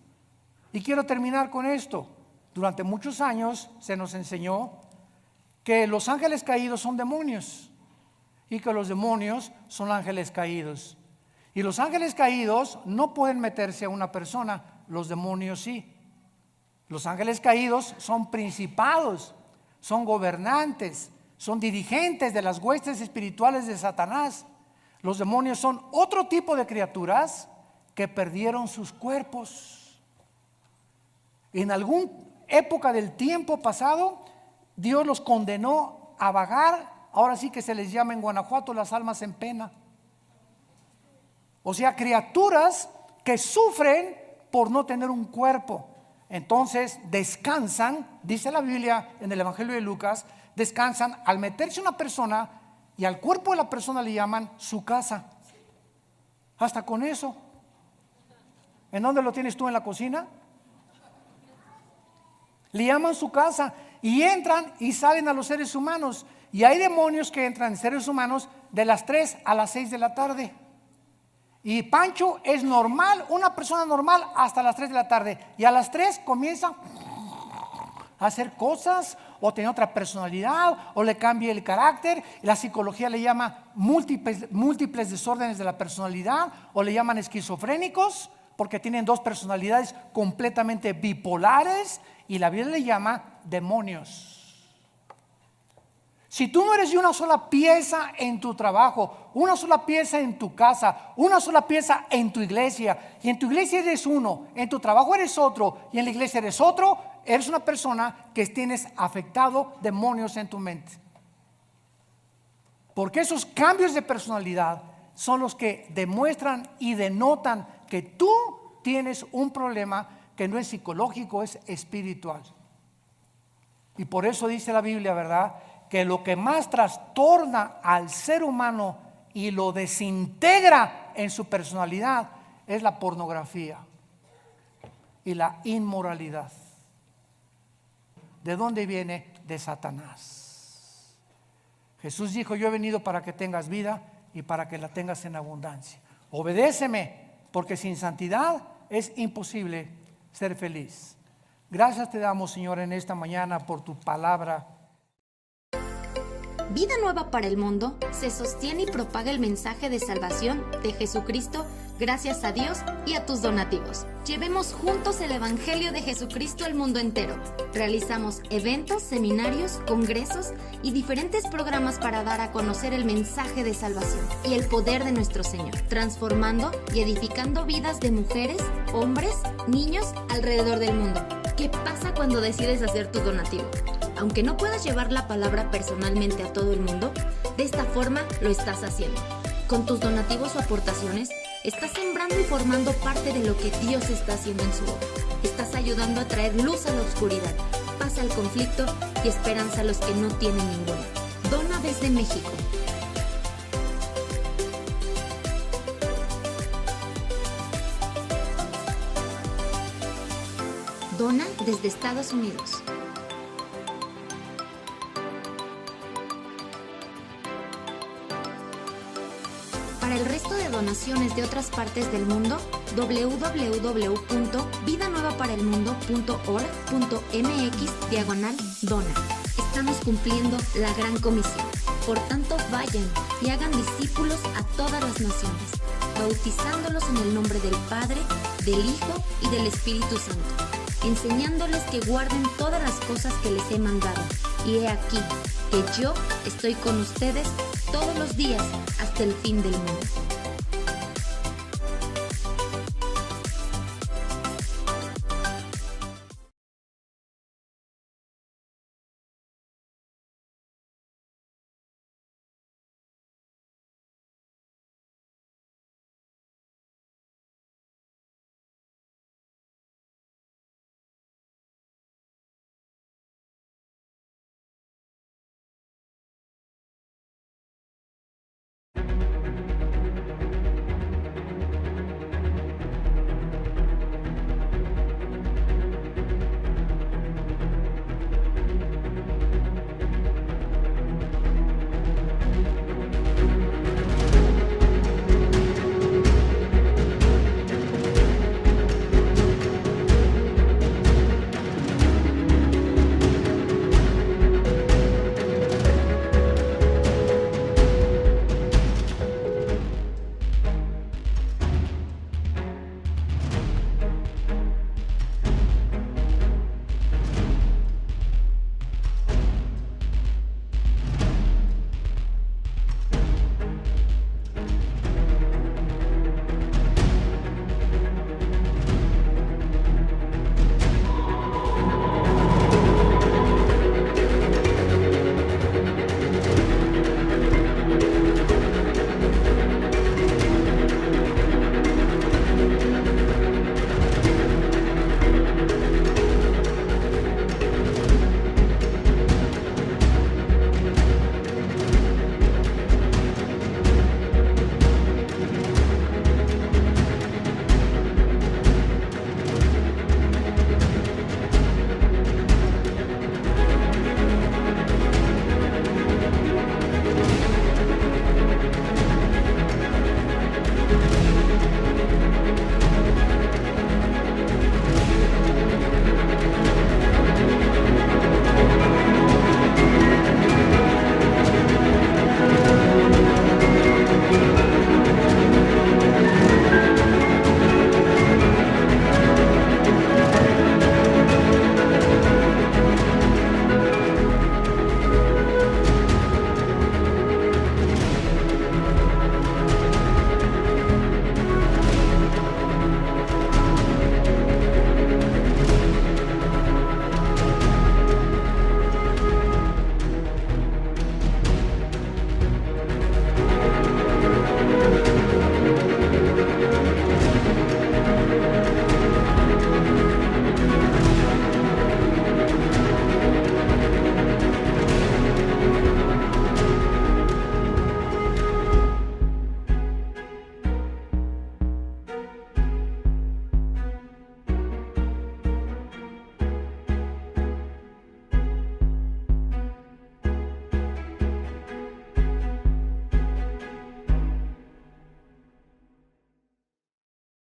A: Y quiero terminar con esto. Durante muchos años se nos enseñó que los ángeles caídos son demonios y que los demonios son ángeles caídos. Y los ángeles caídos no pueden meterse a una persona, los demonios sí. Los ángeles caídos son principados, son gobernantes, son dirigentes de las huestes espirituales de Satanás. Los demonios son otro tipo de criaturas que perdieron sus cuerpos. En alguna época del tiempo pasado, Dios los condenó a vagar. Ahora sí que se les llama en Guanajuato las almas en pena. O sea, criaturas que sufren por no tener un cuerpo. Entonces descansan, dice la Biblia en el Evangelio de Lucas, descansan al meterse una persona y al cuerpo de la persona le llaman su casa. Hasta con eso. ¿En dónde lo tienes tú? ¿En la cocina? Le llaman su casa y entran y salen a los seres humanos. Y hay demonios que entran en seres humanos de las 3 a las 6 de la tarde. Y Pancho es normal, una persona normal hasta las 3 de la tarde. Y a las 3 comienza a hacer cosas o tener otra personalidad o le cambia el carácter. La psicología le llama múltiples desórdenes de la personalidad o le llaman esquizofrénicos porque tienen 2 personalidades completamente bipolares y la Biblia le llama demonios. Si tú no eres de una sola pieza en tu trabajo, una sola pieza en tu casa, una sola pieza en tu iglesia, y en tu iglesia eres uno, en tu trabajo eres otro, y en la iglesia eres otro, eres una persona que tienes afectado demonios en tu mente. Porque esos cambios de personalidad son los que demuestran y denotan que tú tienes un problema que no es psicológico, es espiritual. Y por eso dice la Biblia, ¿verdad?, que lo que más trastorna al ser humano y lo desintegra en su personalidad es la pornografía y la inmoralidad. ¿De dónde viene? De Satanás. Jesús dijo: yo he venido para que tengas vida y para que la tengas en abundancia. Obedéceme, porque sin santidad es imposible ser feliz. Gracias te damos, Señor, en esta mañana por tu palabra.
B: Vida Nueva para el Mundo se sostiene y propaga el mensaje de salvación de Jesucristo gracias a Dios y a tus donativos. Llevemos juntos el Evangelio de Jesucristo al mundo entero. Realizamos eventos, seminarios, congresos y diferentes programas para dar a conocer el mensaje de salvación y el poder de nuestro Señor, transformando y edificando vidas de mujeres, hombres, niños alrededor del mundo. ¿Qué pasa cuando decides hacer tu donativo? Aunque no puedas llevar la palabra personalmente a todo el mundo, de esta forma lo estás haciendo. Con tus donativos o aportaciones, estás sembrando y formando parte de lo que Dios está haciendo en su obra. Estás ayudando a traer luz a la oscuridad, paz al conflicto y esperanza a los que no tienen ninguna. Dona desde México. Dona desde Estados Unidos. Para el resto de donaciones de otras partes del mundo, www.vidanuevaparelmundo.org.mx/dona. Estamos cumpliendo la gran comisión. Por tanto, vayan y hagan discípulos a todas las naciones, bautizándolos en el nombre del Padre, del Hijo y del Espíritu Santo, enseñándoles que guarden todas las cosas que les he mandado. Y he aquí que yo estoy con ustedes todos los días hasta el fin del mundo.